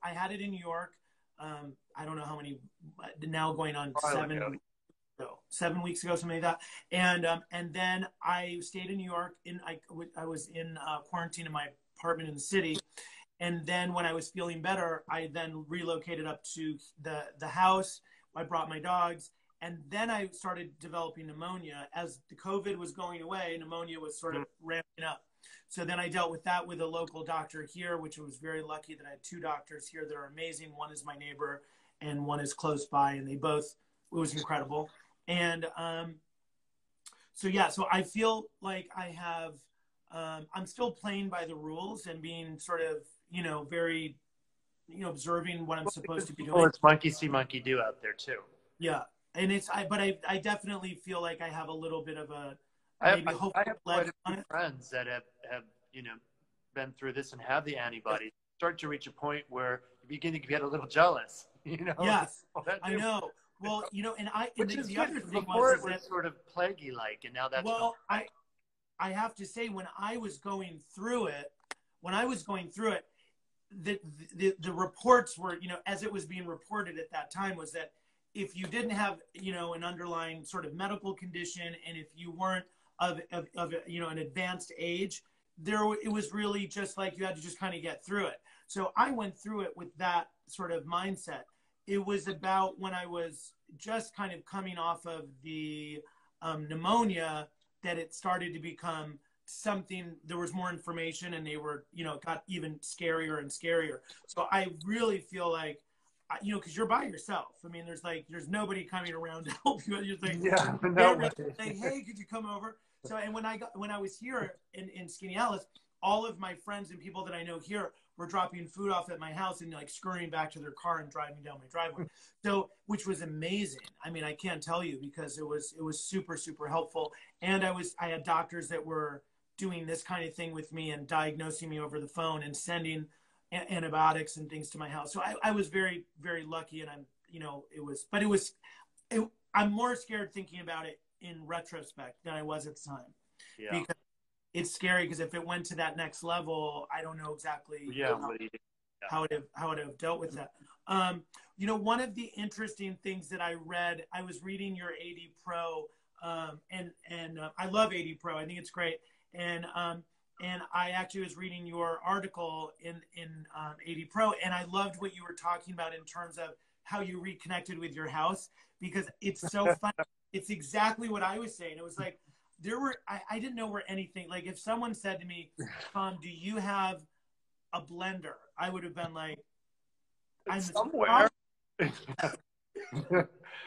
had it in New York. I don't know how many, now going on 7 weeks ago, something like that. And then I stayed in New York. I was in quarantine in my apartment in the city. And then when I was feeling better, I then relocated up to the house. I brought my dogs. And then I started developing pneumonia. As the COVID was going away, pneumonia was sort of ramping up. So then I dealt with that with a local doctor here, which I was very lucky that I had 2 doctors here that are amazing. One is my neighbor and one is close by, and it was incredible. And so I feel like I have, I'm still playing by the rules and being sort of, very, observing what I'm supposed to be doing. Well, it's monkey see, monkey do out there too. Yeah. And I definitely feel like I have a little bit of a, I have quite a few friends that have been through this and have the antibodies. Start to reach a point where you begin to get a little jealous, Yes, I know. Well, and the other thing before it was sort of plaguey like, and now that's I have to say, when I was going through it, the reports were, as it was being reported at that time, was that if you didn't have, an underlying sort of medical condition, and if you weren't of an advanced age, it was really just like you had to just kind of get through it. So I went through it with that sort of mindset. It was about when I was just kind of coming off of the pneumonia that it started to become something, there was more information and they were, you know, it got even scarier and scarier. So I really feel like, you know, because you're by yourself. I mean, there's nobody coming around to help you. You're like, yeah, no way. like, hey, could you come over? So, and when I was here in Skinny Alice, all of my friends and people that I know here were dropping food off at my house and like scurrying back to their car and driving down my driveway. So, which was amazing. I mean, I can't tell you because it was super, super helpful. And I had doctors that were doing this kind of thing with me and diagnosing me over the phone and sending antibiotics and things to my house. So I was very, very lucky. And I'm more scared thinking about it in retrospect than I was at the time. Yeah. Because it's scary because if it went to that next level, I don't know exactly how it would have dealt with that. You know, one of the interesting things that I read, I was reading your AD Pro, and I love AD Pro. I think it's great. And I actually was reading your article in AD Pro, and I loved what you were talking about in terms of how you reconnected with your house, because it's so fun. It's exactly what I was saying. It was like, I didn't know where anything, like if someone said to me, Thom, do you have a blender? I would have been like, I'm somewhere.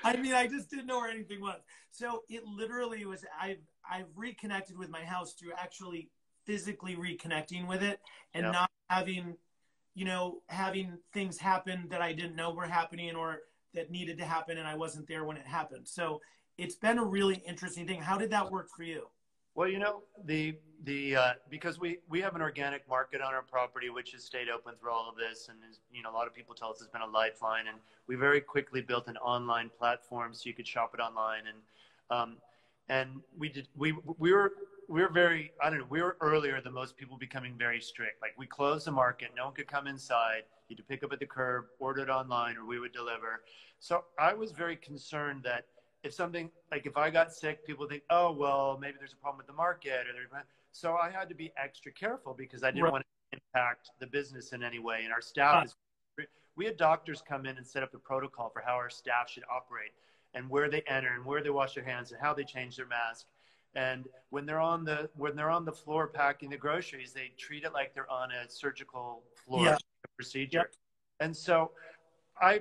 I mean, I just didn't know where anything was. So it literally was, I've reconnected with my house through actually physically reconnecting with it and not having, you know, having things happen that I didn't know were happening or that needed to happen and I wasn't there when it happened. So it's been a really interesting thing. How did that work for you? Well, you know, because we have an organic market on our property, which has stayed open through all of this, and is, you know, a lot of people tell us it's been a lifeline, and we very quickly built an online platform so you could shop it online, and we were very, I don't know, we were earlier than most people becoming very strict. Like we closed the market, no one could come inside. You had to pick up at the curb, order it online, or we would deliver. So I was very concerned that if I got sick, people think, oh, well, maybe there's a problem with the market. So I had to be extra careful because I didn't want to impact the business in any way. And our staff we had doctors come in and set up the protocol for how our staff should operate and where they enter and where they wash their hands and how they change their mask. And when they're on the floor packing the groceries, they treat it like they're on a surgical floor procedure. And so I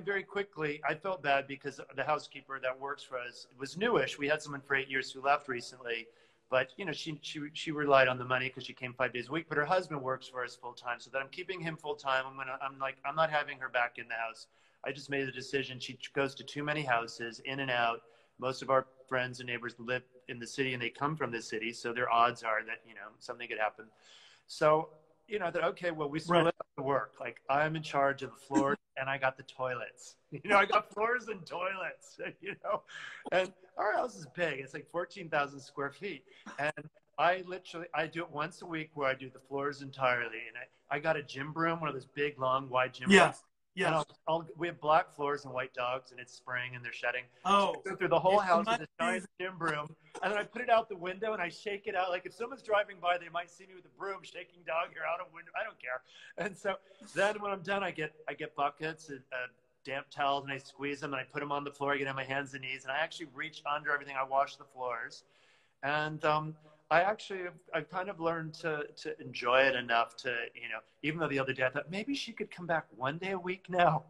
felt bad because the housekeeper that works for us was newish. We had someone for 8 years who left recently, but you know, she relied on the money because she came 5 days a week, but her husband works for us full time. So that I'm keeping him full time. I'm not having her back in the house. I just made the decision. She goes to too many houses in and out. Most of our friends and neighbors live in the city and they come from the city. So their odds are that, you know, something could happen. So, you know, that, okay, well, we still have to work. Like I'm in charge of the floors and I got the toilets, you know, I got floors and toilets, you know, and our house is big. It's like 14,000 square feet. And I do it once a week where I do the floors entirely. And I got a gym broom, one of those big, long, wide gym brooms. Yeah. We have black floors and white dogs, and it's spring, and they're shedding. Oh, so I go through the whole house with a giant gym broom, and then I put it out the window and I shake it out. Like if someone's driving by, they might see me with a broom shaking dog hair out a window. I don't care. And so then when I'm done, I get buckets and damp towels, and I squeeze them, and I put them on the floor. I get on my hands and knees, and I actually reach under everything. I wash the floors, and I've kind of learned to enjoy it enough to, you know, even though the other day I thought maybe she could come back one day a week now.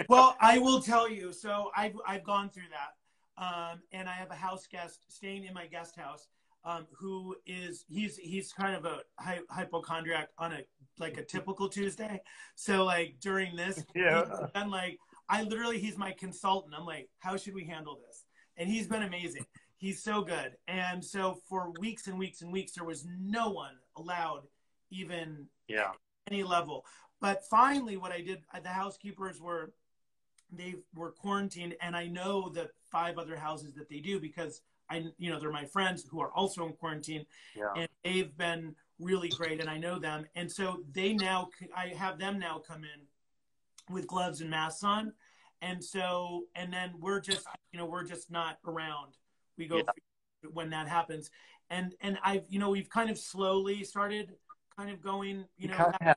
Well, I will tell you. So I've gone through that, and I have a house guest staying in my guest house, who is he's kind of a hypochondriac on a typical Tuesday. So like during this, and like he's my consultant. I'm like, how should we handle this? And he's been amazing. He's so good. And so for weeks and weeks and weeks, there was no one allowed even any level. But finally, what I did, the housekeepers were quarantined, and I know the 5 other houses that they do because they're my friends who are also in quarantine, and they've been really great, and I know them. And so I have them now come in with gloves and masks on. And so, and then we're just not around. We go when that happens, and we've kind of slowly started kind of going. You kind of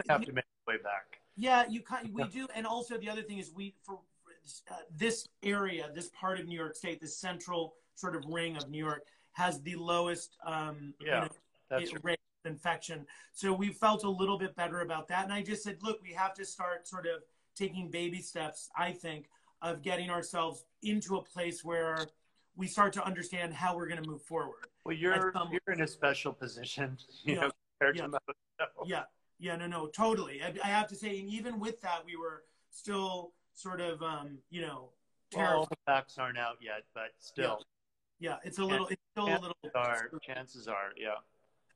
have to make your way back. Yeah, we do, and also the other thing is for this area, this part of New York State, this central sort of ring of New York, has the lowest rate of infection. So we felt a little bit better about that. And I just said, look, we have to start sort of taking baby steps, I think, of getting ourselves into a place where we start to understand how we're going to move forward. Well, you're in a special position, you know, compared to most. No, totally. I have to say, and even with that, we were still sort of, terrified. All the facts aren't out yet, but still. Yeah, it's still a little. Chances are, yeah.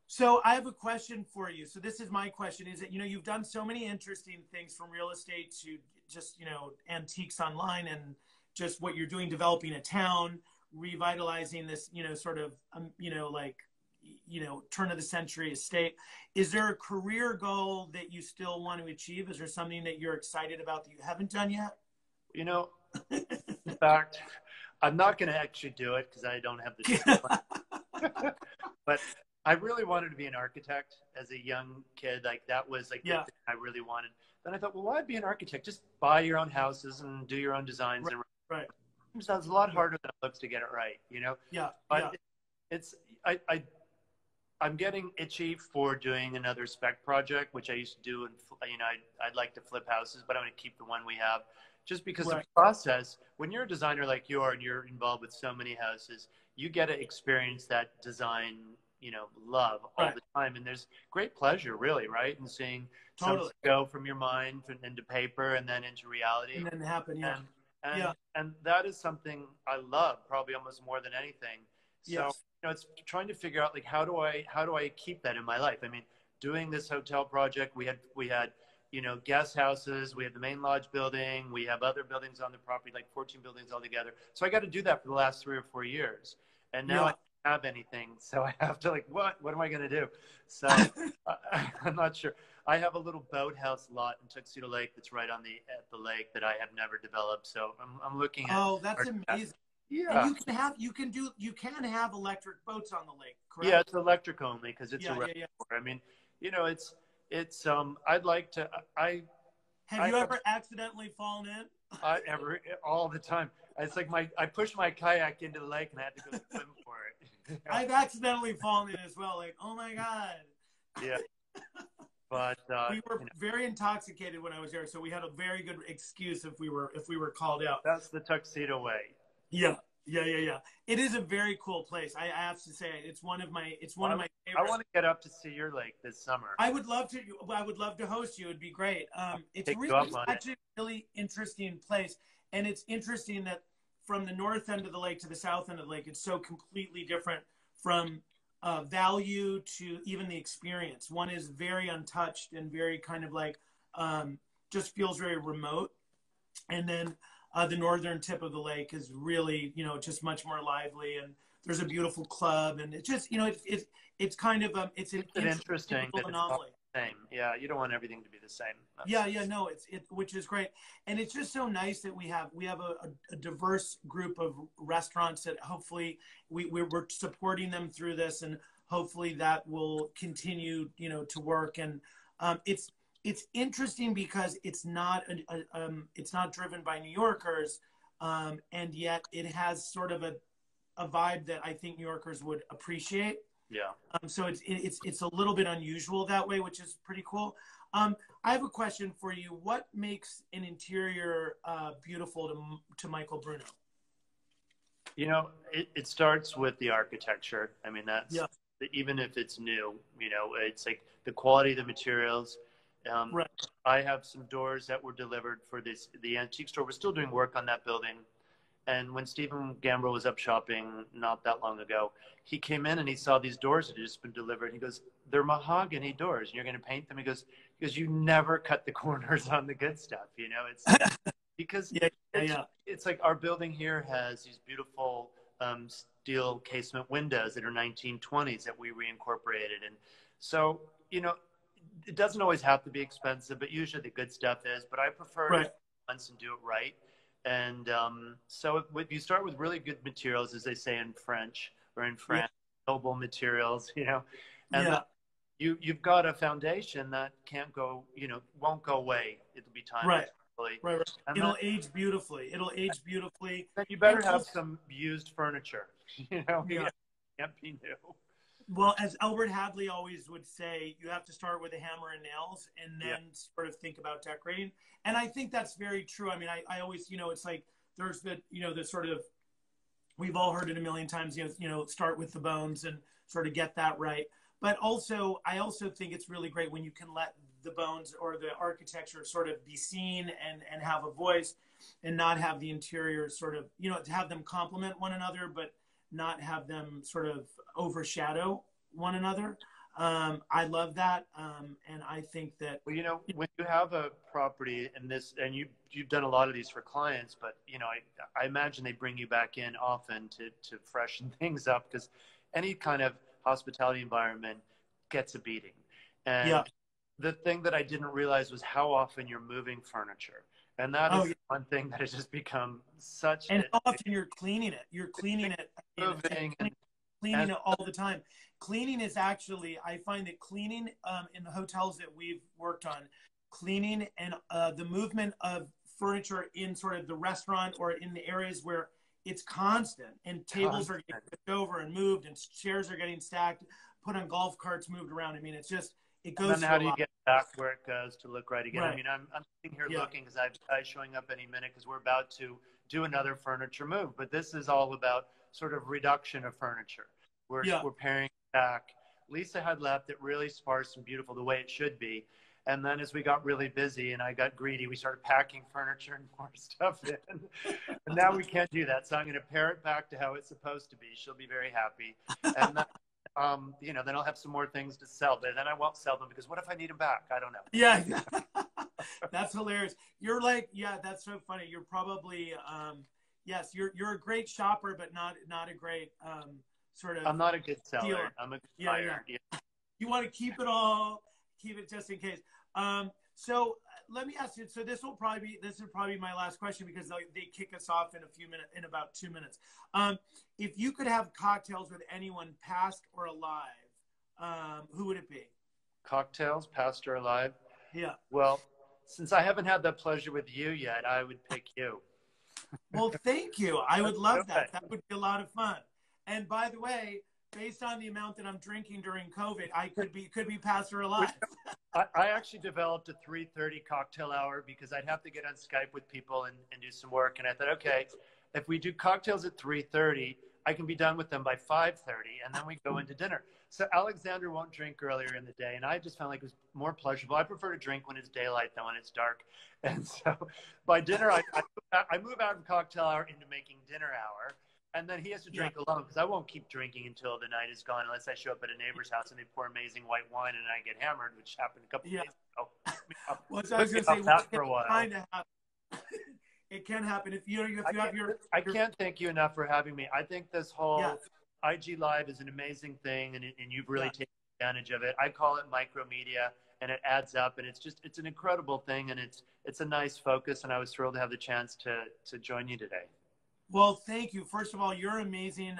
So I have a question for you. So this is my question: is that you've done so many interesting things, from real estate to just antiques online, and just what you're doing, developing a town, revitalizing this sort of turn of the century estate. Is there a career goal that you still want to achieve? Is there something that you're excited about that you haven't done yet? In fact, I'm not going to actually do it because I don't have the skill. But I really wanted to be an architect as a young kid. Like that was like the thing I really wanted. Then I thought, well, why be an architect? Just buy your own houses and do your own designs. Right. It sounds a lot harder than it looks to get it right, But I'm getting itchy for doing another spec project, which I used to do. And, I'd like to flip houses, but I'm going to keep the one we have just because the process, when you're a designer like you are and you're involved with so many houses, you get to experience that design, love all the time. And there's great pleasure, really, right? In seeing something go from your mind into paper and then into reality. And then happen, And that is something I love probably almost more than anything. So, it's trying to figure out, like, how do I keep that in my life? I mean, doing this hotel project, we had guest houses, we have the main lodge building, we have other buildings on the property, like 14 buildings altogether. So I got to do that for the last 3 or 4 years. And now I don't have anything. So I have to what am I going to do? So I'm not sure. I have a little boathouse lot in Tuxedo Lake that's right at the lake that I have never developed. So I'm looking at. Oh, that's amazing. Yeah. And you can have electric boats on the lake, correct? Yeah, it's electric only because it's a reservoir. I mean, it's I'd like to. Have you ever accidentally fallen in? All the time. It's like I pushed my kayak into the lake and I had to go swim for it. I've accidentally fallen in as well. Like, oh my God. Yeah. But we were very intoxicated when I was there, so we had a very good excuse if we were called out. That's the Tuxedo Way. Yeah. It is a very cool place. I have to say, it's one of my favorites. I want to get up to see your lake this summer. I would love to host you. It'd be great. It's actually a really interesting place, and it's interesting that from the north end of the lake to the south end of the lake, it's so completely different from value to even the experience. One is very untouched and very kind of like just feels very remote, and then the northern tip of the lake is really, just much more lively, and there's a beautiful club, and it's just, it's kind of it's an interesting anomaly. Same. Yeah, you don't want everything to be the same. No, which is great, and it's just so nice that we have a diverse group of restaurants that hopefully we're supporting them through this, and hopefully that will continue, to work. And it's interesting because it's not driven by New Yorkers, and yet it has sort of a vibe that I think New Yorkers would appreciate. Yeah. So it's a little bit unusual that way, which is pretty cool. I have a question for you. What makes an interior beautiful to Michael Bruno? It starts with the architecture. I mean, that's even if it's new, it's like the quality of the materials. Right. I have some doors that were delivered for the antique store. We're still doing work on that building. And when Stephen Gambrell was up shopping not that long ago, he came in and he saw these doors that had just been delivered. He goes, "They're mahogany doors, and you're going to paint them?" He goes, "You never cut the corners on the good stuff, It's because it's like our building here has these beautiful steel casement windows that are 1920s that we reincorporated, and so it doesn't always have to be expensive, but usually the good stuff is. But I prefer to once and do it right. And so if you start with really good materials, as they say in French or in France, noble materials, and you've got a foundation that won't go away. It'll be time. Right. Right, right. And It'll age beautifully. It'll age beautifully. then you better have some used furniture. You know, Yeah. it can't be new. Well, as Albert Hadley always would say, you have to start with a hammer and nails and then sort of think about decorating. And I think that's very true. I mean, I always, you know, it's like there's the, you know, the sort of, we've all heard it a million times, you know, start with the bones and sort of get that right. But also, I also think it's really great when you can let the bones or the architecture sort of be seen and have a voice and not have the interior sort of, you know, to have them complement one another, but not have them sort of overshadow one another. I love that. And I think that, well, you know, when you have a property in this, and you've done a lot of these for clients, but you know, I imagine they bring you back in often to freshen things up, because any kind of hospitality environment gets a beating. And the thing that I didn't realize was how often you're moving furniture. And that is one thing that has just become such. And how often you're cleaning it. You're cleaning it. Moving cleaning it all the time. Cleaning is actually, I find that cleaning in the hotels that we've worked on, cleaning and the movement of furniture in sort of the restaurant or in the areas where it's constant and tables are getting pushed over and moved and chairs are getting stacked, put on golf carts, moved around. I mean, it's just, it goes. And then how do you get back where it goes to look right again? Right. I mean, I'm sitting here looking because I'm showing up any minute because we're about to do another furniture move. But this is all about sort of reduction of furniture. We're paring back. Lisa had left it really sparse and beautiful the way it should be. And then as we got really busy and I got greedy, we started packing furniture and more stuff in. And now we can't do that. So I'm going to pare it back to how it's supposed to be. She'll be very happy. And then, you know, then I'll have some more things to sell. But then I won't sell them because what if I need them back? I don't know. Yeah, that's hilarious. You're like, yeah, that's so funny. You're probably, yes, you're a great shopper, but not a great sort of. I'm not a good seller. Dealer. I'm a good buyer. Yeah. You want to keep it just in case. So let me ask you. So this will probably be my last question because they kick us off in about 2 minutes. If you could have cocktails with anyone, past or alive, who would it be? Cocktails, past or alive? Yeah. Well, since I haven't had that pleasure with you yet, I would pick you. Well, thank you. I would love that. That would be a lot of fun. And by the way, based on the amount that I'm drinking during COVID, I could be past or alive. I actually developed a 3:30 cocktail hour because I'd have to get on Skype with people and do some work. And I thought, okay, if we do cocktails at 3:30, I can be done with them by 5:30, and then we go into dinner. So Alexander won't drink earlier in the day, and I just found like it was more pleasurable. I prefer to drink when it's daylight than when it's dark. And so by dinner, I move out of cocktail hour into making dinner hour. And then he has to drink alone because I won't keep drinking until the night is gone unless I show up at a neighbor's house and they pour amazing white wine and I get hammered, which happened a couple days ago. Well, so I was going to say, that for a while. It can happen if you have your. I can't thank you enough for having me. I think this whole IG Live is an amazing thing, and you've really taken advantage of it. I call it micromedia, and it adds up, and it's an incredible thing, and it's a nice focus. And I was thrilled to have the chance to join you today. Well, thank you. First of all, you're amazing.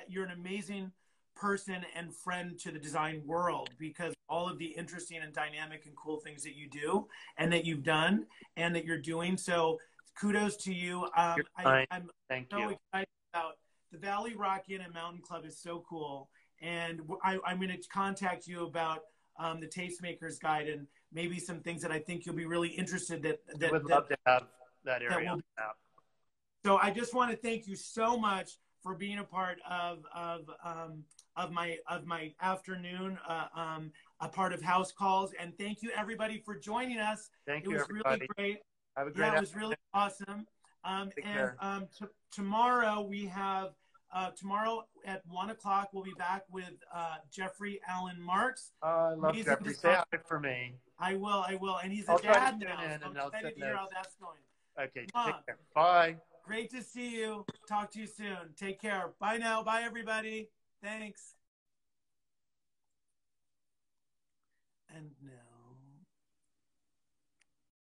You're an amazing person and friend to the design world because all of the interesting and dynamic and cool things that you do and that you've done and that you're doing. So kudos to you. I'm Thank so you. excited about the Valley Rock Inn and Mountain Club is so cool. And I'm going to contact you about the Tastemakers Guide and maybe some things that I think you'll be really interested I would love to have that area on the map. So I just want to thank you so much for being a part of my afternoon, a part of House Calls, and thank you everybody for joining us. Thank you, It was everybody. really great. Have a great afternoon. It was really awesome. Tomorrow we have tomorrow at 1 o'clock we'll be back with Jeffrey Allen Marks. I love Jeffrey. Say hi for me. I will, and he's a dad now. So I'm excited to hear how that's going. Okay, take care. Bye. Great to see you. Talk to you soon. Take care. Bye now. Bye, everybody. Thanks. And now.